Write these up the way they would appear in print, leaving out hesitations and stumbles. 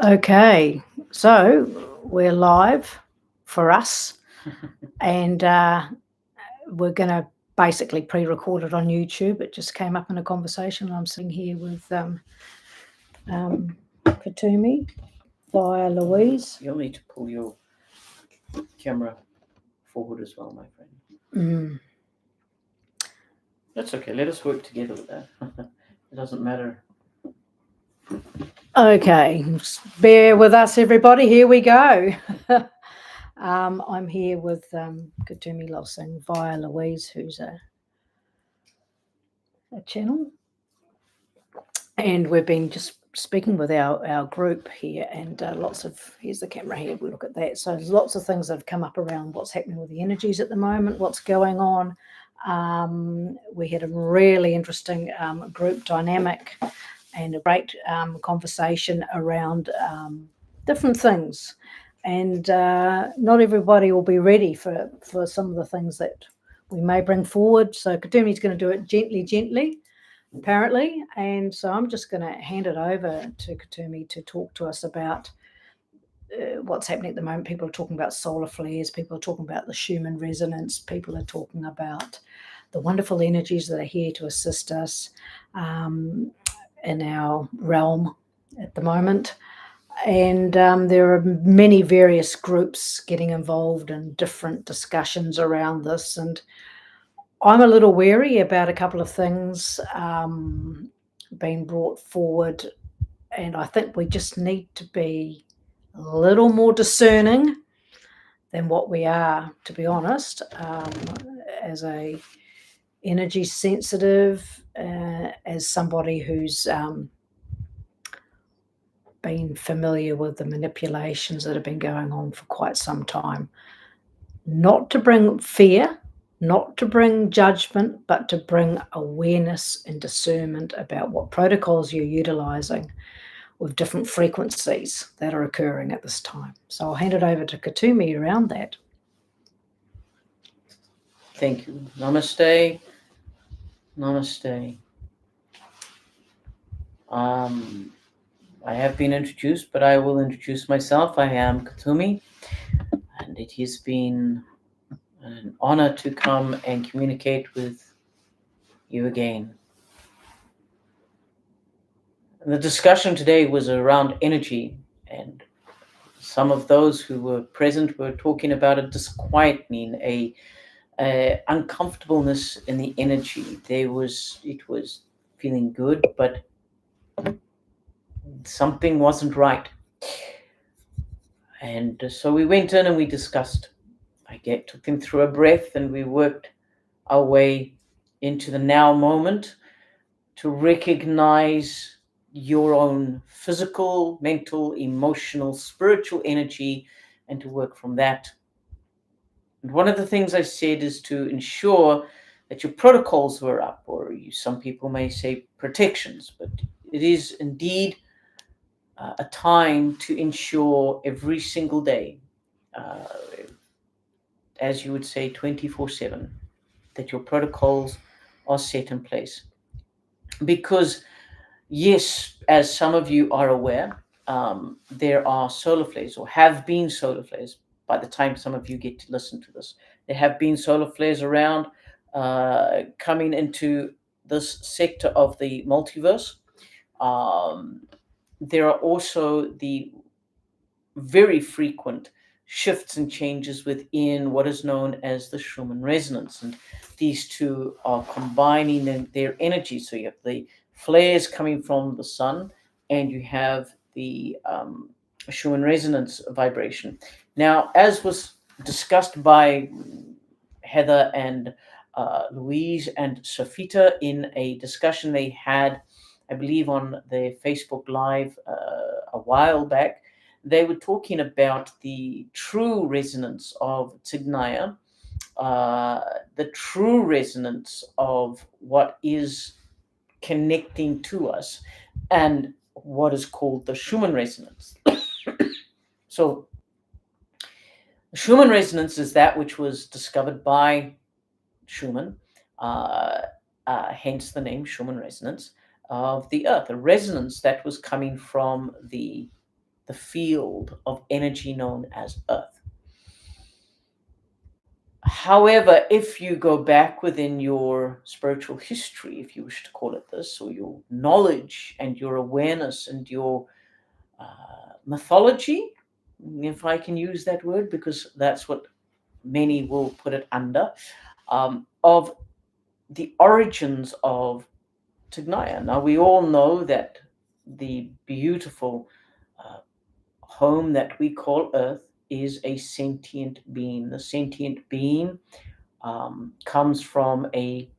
Okay, so we're live for us, and we're going to basically pre-record it on YouTube. It just came up in a conversation. I'm sitting here with Kuthumi via Louise. You'll need to pull your camera forward as well, my friend. Mm. That's okay. Let us work together with that. It doesn't matter. Okay, bear with us, everybody. Here we go. I'm here with Kuthumi Lossing via Louise, who's a channel. And we've been just speaking with our group here, and here's the camera here, we look at that. So there's lots of things that have come up around what's happening with the energies at the moment, what's going on. We had a really interesting group dynamic and a great conversation around different things. And not everybody will be ready for some of the things that we may bring forward. So Kuthumi's going to do it gently, apparently. And so I'm just going to hand it over to Kuthumi to talk to us about what's happening at the moment. People are talking about solar flares, people are talking about the Schumann resonance, people are talking about the wonderful energies that are here to assist us in our realm at the moment. And there are many various groups getting involved in different discussions around this. And I'm a little wary about a couple of things being brought forward, and I think we just need to be a little more discerning than what we are, to be honest, as a energy sensitive, as somebody who's been familiar with the manipulations that have been going on for quite some time. Not to bring fear, not to bring judgment, but to bring awareness and discernment about what protocols you're utilizing with different frequencies that are occurring at this time. So I'll hand it over to Kuthumi around that. Thank you. Namaste. Namaste. I have been introduced, but I will introduce myself. I am Kuthumi, and it has been an honor to come and communicate with you again. And the discussion today was around energy, and some of those who were present were talking about a disquietening, a uncomfortableness in the energy. It was feeling good, but something wasn't right. And so we went in and we discussed. I took them through a breath, and we worked our way into the now moment to recognize your own physical, mental, emotional, spiritual energy, and to work from that. And one of the things I said is to ensure that your protocols were up, or some people may say protections, but it is indeed a time to ensure every single day, as you would say, 24/7, that your protocols are set in place. Because, yes, as some of you are aware, there are solar flares, or have been solar flares. By the time some of you get to listen to this, there have been solar flares around coming into this sector of the multiverse. There are also the very frequent shifts and changes within what is known as the Schumann resonance. And these two are combining their energy. So you have the flares coming from the sun, and you have the Schumann resonance vibration. Now, as was discussed by Heather and Louise and Sofita in a discussion they had, I believe, on their Facebook Live a while back, they were talking about the true resonance of Tsignaya, the true resonance of what is connecting to us, and what is called the Schumann resonance. So, Schumann resonance is that which was discovered by Schumann, hence the name Schumann resonance, of the Earth, a resonance that was coming from the the field of energy known as Earth. However, if you go back within your spiritual history, if you wish to call it this, or your knowledge and your awareness and your mythology, if I can use that word, because that's what many will put it under, of the origins of Tignaya. Now, we all know that the beautiful home that we call Earth is a sentient being. The sentient being comes from a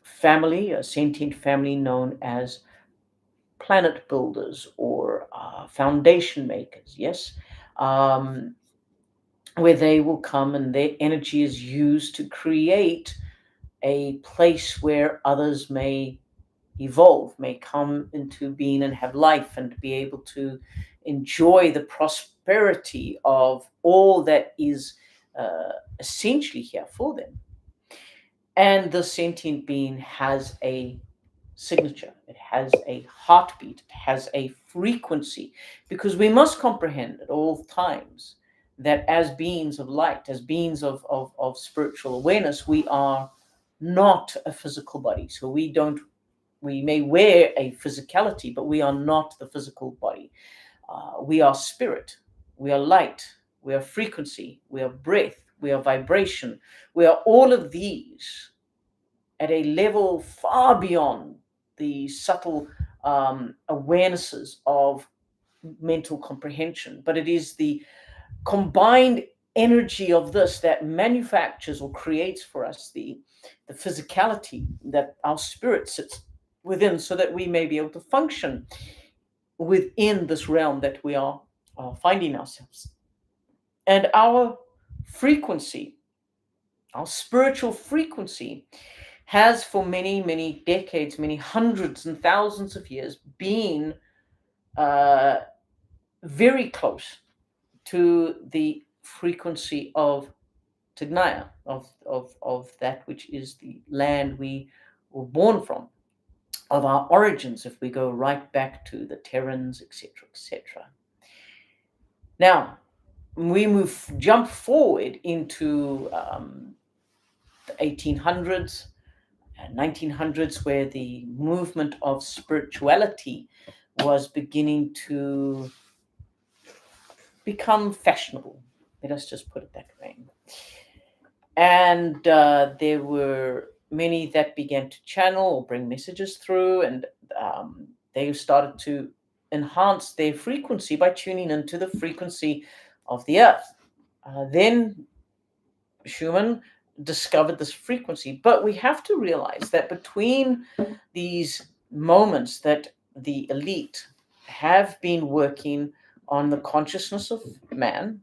family, a sentient family known as planet builders or foundation makers, yes, where they will come and their energy is used to create a place where others may evolve, may come into being and have life and be able to enjoy the prosperity of all that is essentially here for them. And the sentient being has a signature, it has a heartbeat, it has a frequency, because we must comprehend at all times that as beings of light, as beings of spiritual awareness, we are not a physical body. So we may wear a physicality, but we are not the physical body. We are spirit, we are light, we are frequency, we are breath, we are vibration, we are all of these at a level far beyond the subtle awarenesses of mental comprehension. But it is the combined energy of this that manufactures or creates for us the physicality that our spirit sits within, so that we may be able to function within this realm that we are finding ourselves. And our frequency, our spiritual frequency, has for many, many decades, many hundreds and thousands of years, been very close to the frequency of Tignaya, of that which is the land we were born from, of our origins, if we go right back to the Terrans, etc., etc. Now, we jump forward into the 1800s and 1900s, where the movement of spirituality was beginning to become fashionable. Let us just put it that way. And there were many that began to channel or bring messages through, and they started to enhance their frequency by tuning into the frequency of the earth. Then Schumann discovered this frequency, but we have to realize that between these moments that the elite have been working on the consciousness of man,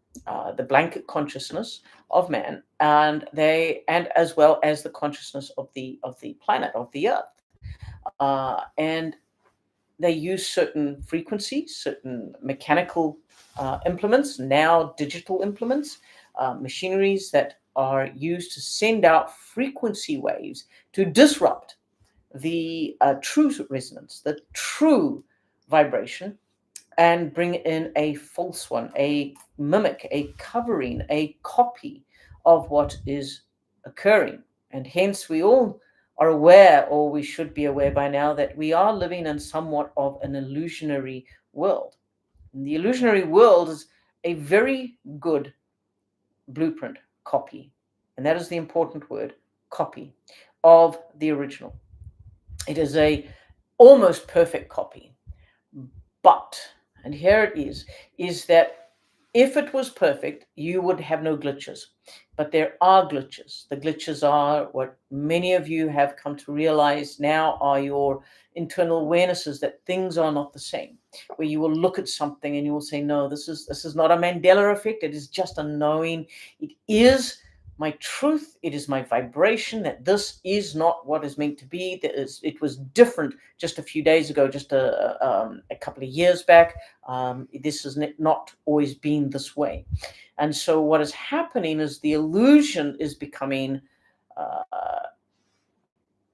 the blanket consciousness of man, and as well as the consciousness of the planet, of the earth, and they use certain frequencies, certain mechanical implements, now digital implements, machineries that are used to send out frequency waves to disrupt the true resonance, the true vibration, and bring in a false one, a mimic, a covering, a copy of what is occurring. And hence we all are aware, or we should be aware by now, that we are living in somewhat of an illusionary world. And the illusionary world is a very good blueprint copy, and that is the important word, copy, of the original. It is a almost perfect copy. But, and here it is that if it was perfect, you would have no glitches. But there are glitches. The glitches are what many of you have come to realize now are your internal awarenesses that things are not the same. Where you will look at something and you will say, no, this is not a Mandela effect. It is just a knowing. It is my truth, it is my vibration, that this is not what is meant to be. It was different just a few days ago, just a couple of years back. This has not always been this way. And so what is happening is the illusion is becoming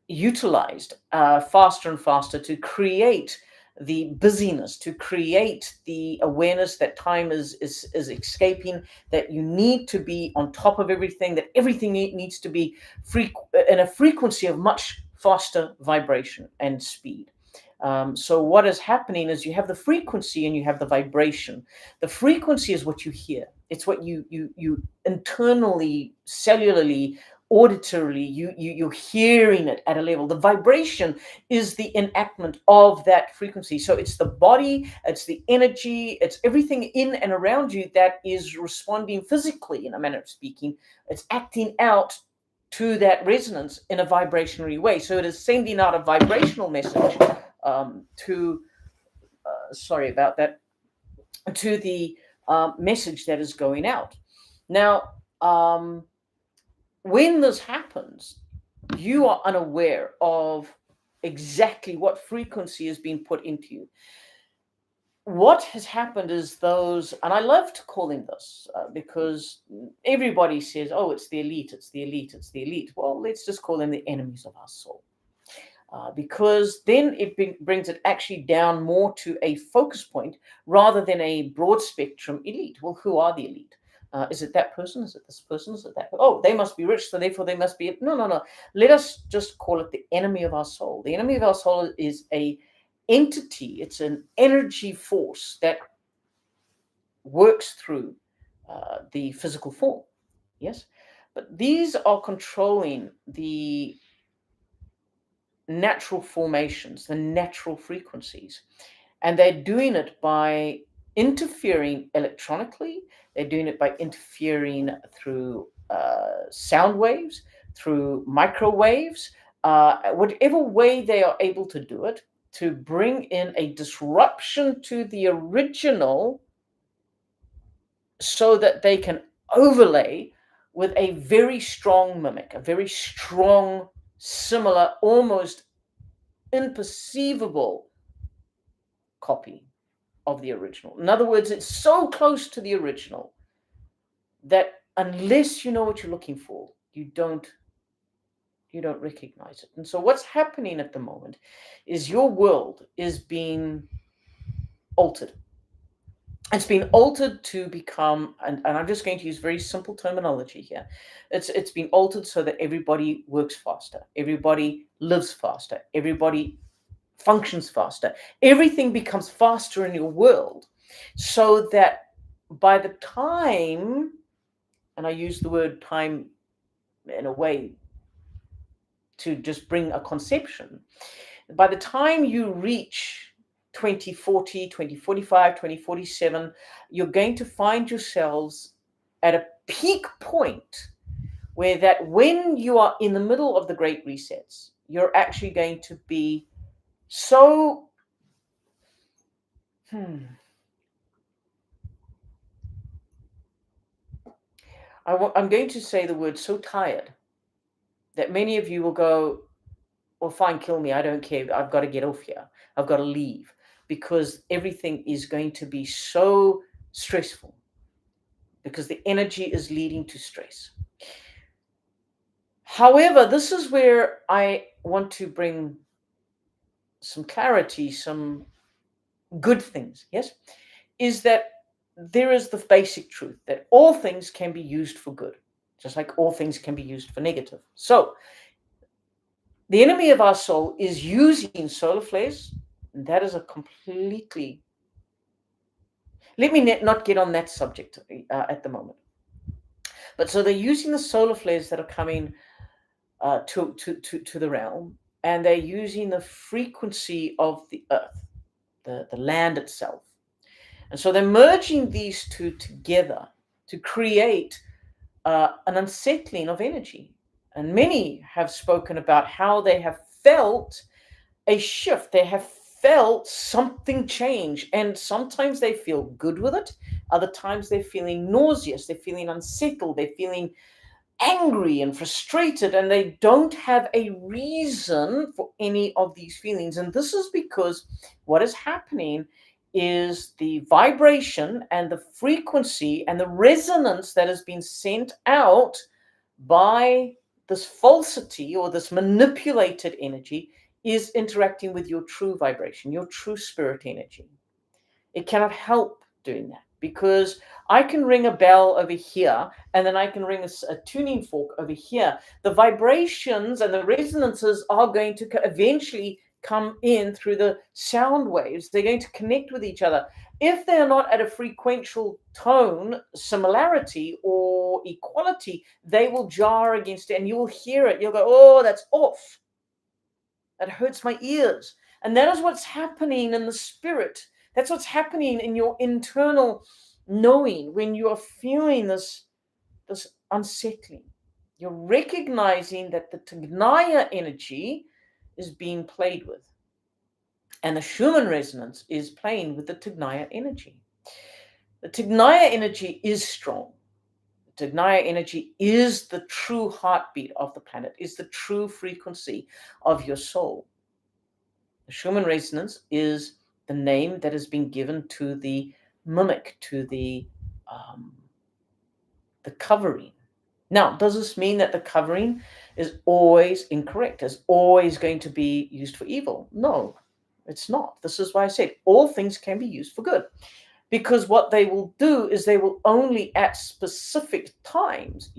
utilized faster and faster to create the busyness, to create the awareness that time is escaping, that you need to be on top of everything, that everything needs to be in a frequency of much faster vibration and speed. So what is happening is you have the frequency and you have the vibration. The frequency is what you hear. It's what you internally, cellularly, auditorily, you're hearing it at a level. The vibration is the enactment of that frequency. So it's the body, it's the energy, it's everything in and around you that is responding physically, in a manner of speaking. It's acting out to that resonance in a vibrationary way. So it is sending out a vibrational message to sorry about that, to the message that is going out. Now, when this happens, you are unaware of exactly what frequency is being put into you. What has happened is those, and I love to call them this because everybody says, oh, it's the elite, it's the elite, it's the elite. Well, let's just call them the enemies of our soul. Because then it brings it actually down more to a focus point rather than a broad spectrum elite. Well, who are the elite? Is it that person? Is it this person? Is it that? Oh, they must be rich, so therefore they must be. No. Let us just call it the enemy of our soul. The enemy of our soul is a entity. It's an energy force that works through the physical form. Yes, but these are controlling the natural formations, the natural frequencies. And they're doing it by interfering electronically. They're doing it by interfering through sound waves, through microwaves, whatever way they are able to do it, to bring in a disruption to the original so that they can overlay with a very strong mimic, a very strong, similar, almost imperceivable copy of the original. In other words, it's so close to the original that unless you know what you're looking for, you don't recognize it. And so what's happening at the moment is your world is being altered. It's been altered to become, and I'm just going to use very simple terminology here. It's been altered so that everybody works faster, everybody lives faster, everybody functions faster. Everything becomes faster in your world, so that by the time, and I use the word time in a way to just bring a conception, by the time you reach 2040, 2045, 2047, you're going to find yourselves at a peak point where that when you are in the middle of the great resets, you're actually going to be so I'm going to say the word so tired that many of you will go, well, fine, kill me. I don't care. I've got to get off here. I've got to leave, because everything is going to be so stressful, because the energy is leading to stress. However, this is where I want to bring some clarity, some good things, yes, is that there is the basic truth that all things can be used for good, just like all things can be used for negative. So the enemy of our soul is using solar flares, and that is a completely, let me not get on that subject at the moment. But so they're using the solar flares that are coming to the realm, and they're using the frequency of the earth, the land itself. And so they're merging these two together to create an unsettling of energy. And many have spoken about how they have felt a shift. They have felt something change. And sometimes they feel good with it. Other times they're feeling nauseous. They're feeling unsettled. They're feeling angry and frustrated. And they don't have a reason for any of these feelings. And this is because what is happening is the vibration and the frequency and the resonance that has been sent out by this falsity or this manipulated energy is interacting with your true vibration, your true spirit energy. It cannot help doing that, because I can ring a bell over here and then I can ring a tuning fork over here. The vibrations and the resonances are going to eventually come in through the sound waves. They're going to connect with each other. If they're not at a frequential tone similarity or equality, they will jar against it, and you'll hear it. You'll go, oh, that's off. That hurts my ears. And that is what's happening in the spirit. That's what's happening in your internal knowing when you are feeling this unsettling. You're recognizing that the Tagnaya energy is being played with. And the Schumann resonance is playing with the Tagnaya energy. The Tagnaya energy is strong. The Tagnaya energy is the true heartbeat of the planet, is the true frequency of your soul. The Schumann resonance is the name that has been given to the mimic, to the covering. Now, does this mean that the covering is always incorrect, is always going to be used for evil? No, it's not. This is why I said all things can be used for good. Because what they will do is they will only at specific times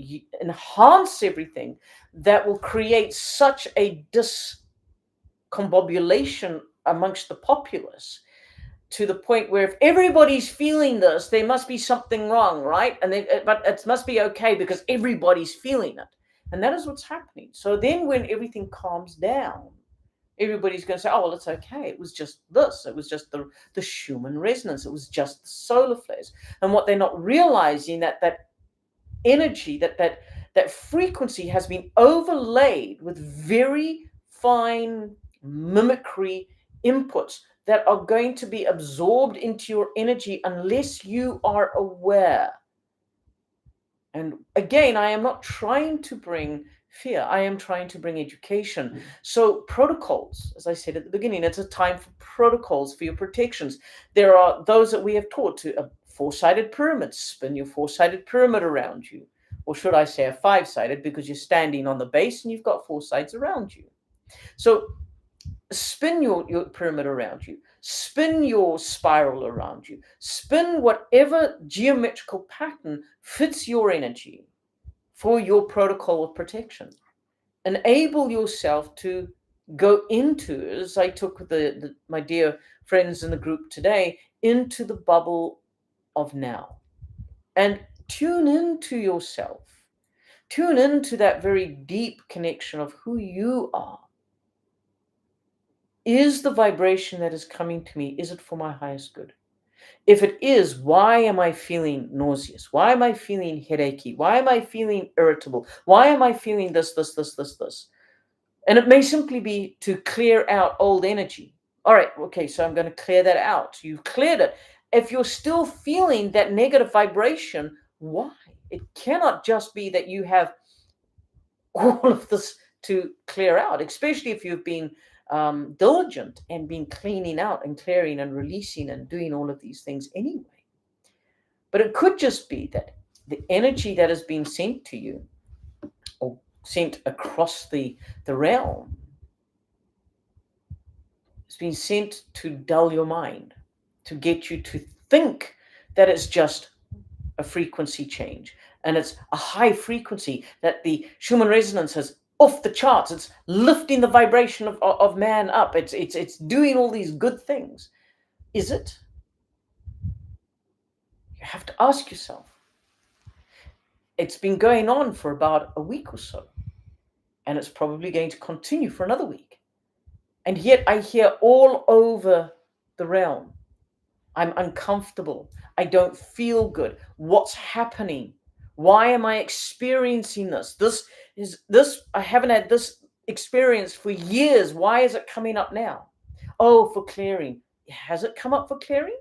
enhance everything that will create such a discombobulation amongst the populace, to the point where if everybody's feeling this, there must be something wrong, right? But it must be okay because everybody's feeling it. And that is what's happening. So then when everything calms down, everybody's going to say, oh, well, it's okay. It was just this. It was just the Schumann resonance. It was just the solar flares. And what they're not realizing, that energy, that frequency has been overlaid with very fine mimicry inputs that are going to be absorbed into your energy unless you are aware. And again, I am not trying to bring fear. I am trying to bring education. So protocols, as I said at the beginning, it's a time for protocols, for your protections. There are those that we have taught to a four-sided pyramid. Spin your four-sided pyramid around you. Or should I say a five-sided, because you're standing on the base and you've got four sides around you. So spin your pyramid around you. Spin your spiral around you. Spin whatever geometrical pattern fits your energy for your protocol of protection. Enable yourself to go into, as I took my dear friends in the group today, into the bubble of now. And tune into yourself. Tune into that very deep connection of who you are. Is the vibration that is coming to me, is it for my highest good? If it is, why am I feeling nauseous? Why am I feeling headachy? Why am I feeling irritable? Why am I feeling this? And it may simply be to clear out old energy. All right, okay, so I'm going to clear that out. You've cleared it. If you're still feeling that negative vibration, why? It cannot just be that you have all of this to clear out, especially if you've been diligent and been cleaning out and clearing and releasing and doing all of these things anyway. But it could just be that the energy that has been sent to you or sent across the realm has been sent to dull your mind, to get you to think that it's just a frequency change. And it's a high frequency, that the Schumann resonance has off the charts. It's lifting the vibration of man up. It's doing all these good things. Is it? You have to ask yourself. It's been going on for about a week or so, and it's probably going to continue for another week. And yet I hear all over the realm, I'm uncomfortable. I don't feel good. What's happening? Why am I experiencing this? I haven't had this experience for years. Why is it coming up now? Oh, for clearing. Has it come up for clearing?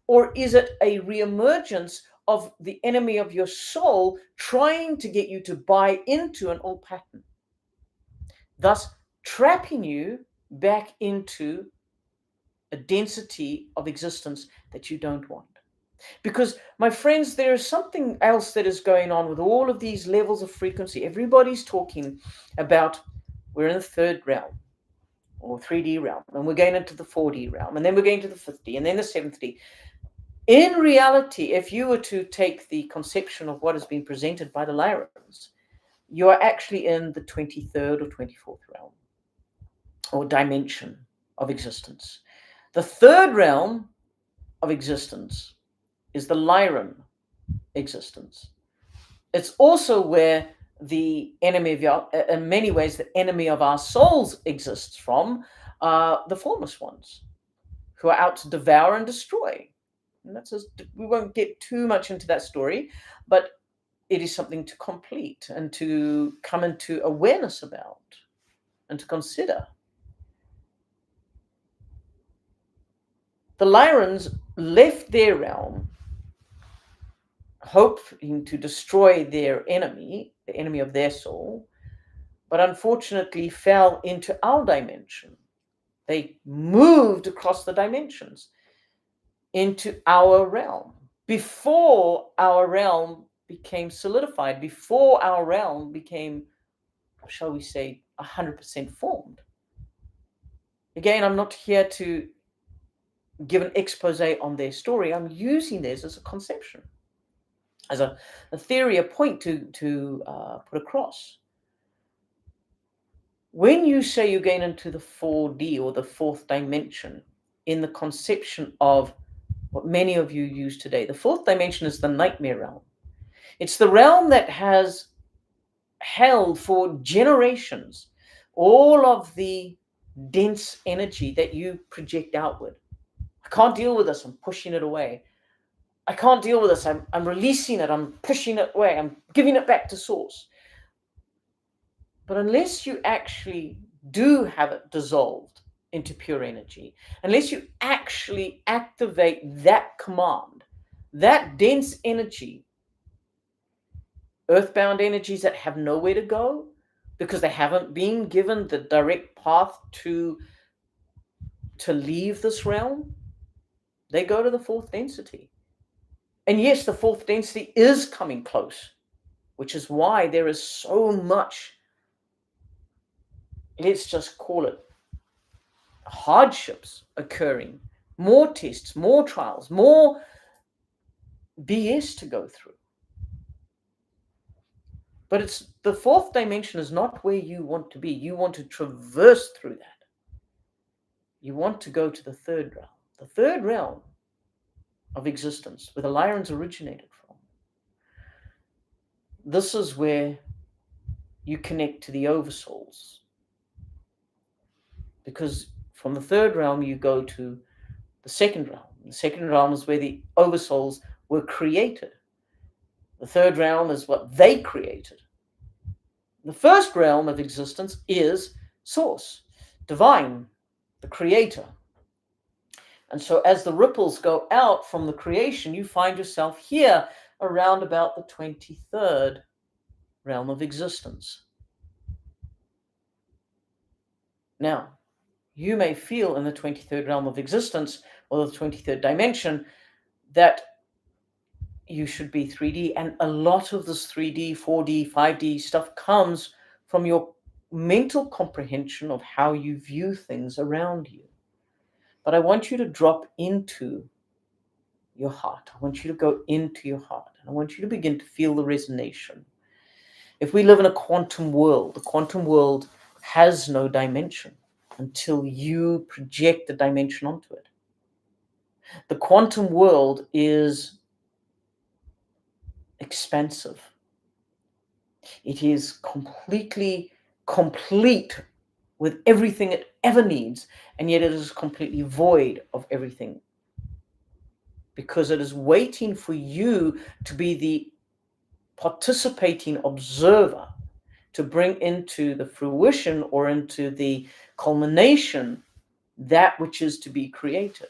Or is it a reemergence of the enemy of your soul trying to get you to buy into an old pattern, thus trapping you back into a density of existence that you don't want? Because, my friends, there is something else that is going on with all of these levels of frequency. Everybody's talking about we're in the third realm. or 3D realm, and we're going into the 4D realm, and then we're going to the 5th D, and then the 7th D. In reality, if you were to take the conception of what has been presented by the Lyrans, you are actually in the 23rd or 24th realm, or dimension of existence. The 3rd realm of existence is the Lyran existence. It's also where the enemy of your, in many ways, the enemy of our souls exists from, the formless ones, who are out to devour and destroy. And we won't get too much into that story, but it is something to complete and to come into awareness about and to consider. The Lyrans left their realm hoping to destroy their enemy, the enemy of their soul, but unfortunately fell into our dimension. They moved across the dimensions into our realm before our realm became solidified, before our realm became, shall we say, 100% formed. Again, I'm not here to give an expose on their story. I'm using this as a conception, as a theory, a point to put across. When you say you're going into the 4D or the 4th dimension, in the conception of what many of you use today, the 4th dimension is the nightmare realm. It's the realm that has held for generations all of the dense energy that you project outward. I can't deal with this, I'm pushing it away. I can't deal with this, I'm releasing it, I'm pushing it away, I'm giving it back to source. But unless you actually do have it dissolved into pure energy, unless you actually activate that command, that dense energy, earthbound energies that have nowhere to go because they haven't been given the direct path to leave this realm, they go to the 4th density. And yes, the 4th density is coming close, which is why there is so much, let's just call it, hardships occurring, more tests, more trials, more BS to go through. But it's the 4th dimension is not where you want to be. You want to traverse through that. You want to go to the 3rd realm. The 3rd realm of existence, where the Lyrans originated from. This is where you connect to the oversouls. Because from the 3rd realm, you go to the 2nd realm. The 2nd realm is where the oversouls were created. The 3rd realm is what they created. The 1st realm of existence is source, divine, the creator. And so as the ripples go out from the creation, you find yourself here around about the 23rd realm of existence. Now, you may feel in the 23rd realm of existence, or the 23rd dimension, that you should be 3D. And a lot of this 3D, 4D, 5D stuff comes from your mental comprehension of how you view things around you. But I want you to drop into your heart. I want you to go into your heart. And I want you to begin to feel the resonation. If we live in a quantum world, the quantum world has no dimension until you project the dimension onto it. The quantum world is expansive. It is completely complete with everything it ever needs, and yet it is completely void of everything, because it is waiting for you to be the participating observer to bring into the fruition or into the culmination that which is to be created.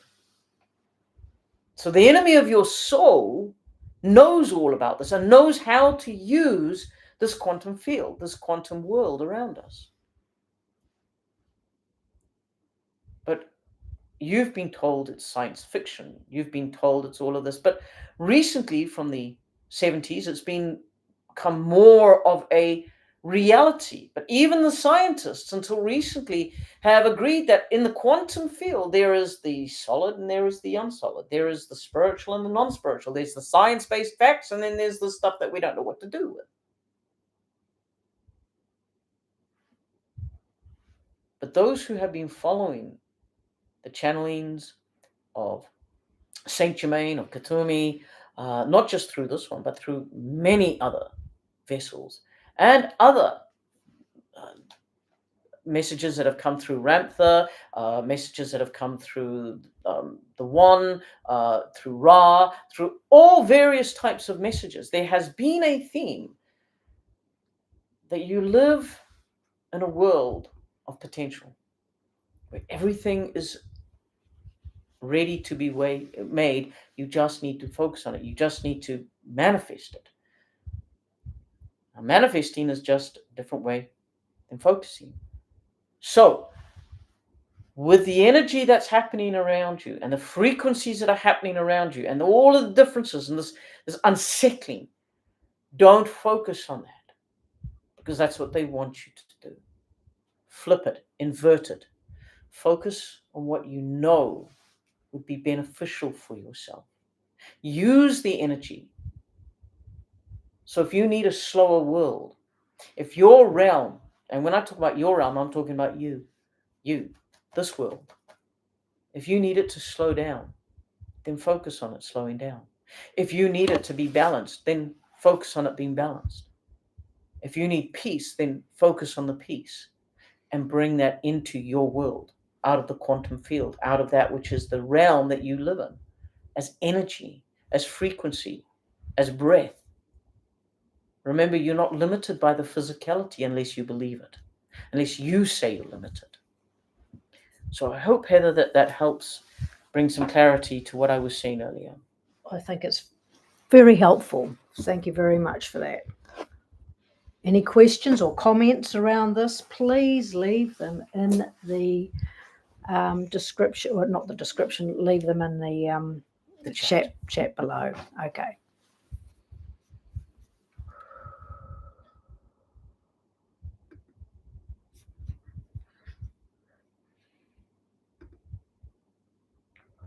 So the enemy of your soul knows all about this and knows how to use this quantum field, this quantum world around us. But you've been told it's science fiction. You've been told it's all of this. But recently, from the 70s, it's become more of a reality. But even the scientists, until recently, have agreed that in the quantum field, there is the solid and there is the unsolid. There is the spiritual and the non-spiritual. There's the science-based facts, and then there's the stuff that we don't know what to do with. But those who have been following the channelings of Saint Germain, of Kuthumi, not just through this one, but through many other vessels and other messages that have come through Ramtha, messages that have come through the One, through Ra, through all various types of messages. There has been a theme that you live in a world of potential where everything is ready to be made. You just need to focus on it. You just need to manifest it. Now, manifesting is just a different way than focusing. So, with the energy that's happening around you and the frequencies that are happening around you and all of the differences and this unsettling, don't focus on that, because that's what they want you to do. Flip it, invert it. Focus on what you know would be beneficial for yourself. Use the energy. So if you need a slower world, if your realm, and when I talk about your realm, I'm talking about you, this world. If you need it to slow down, then focus on it slowing down. If you need it to be balanced, then focus on it being balanced. If you need peace, then focus on the peace and bring that into your world, out of the quantum field, out of that which is the realm that you live in, as energy, as frequency, as breath. Remember, you're not limited by the physicality unless you believe it, unless you say you're limited. So I hope, Heather, that helps bring some clarity to what I was saying earlier. I think it's very helpful. Thank you very much for that. Any questions or comments around this, please leave them in the description, or not the description, leave them in the The chat. chat below. Okay.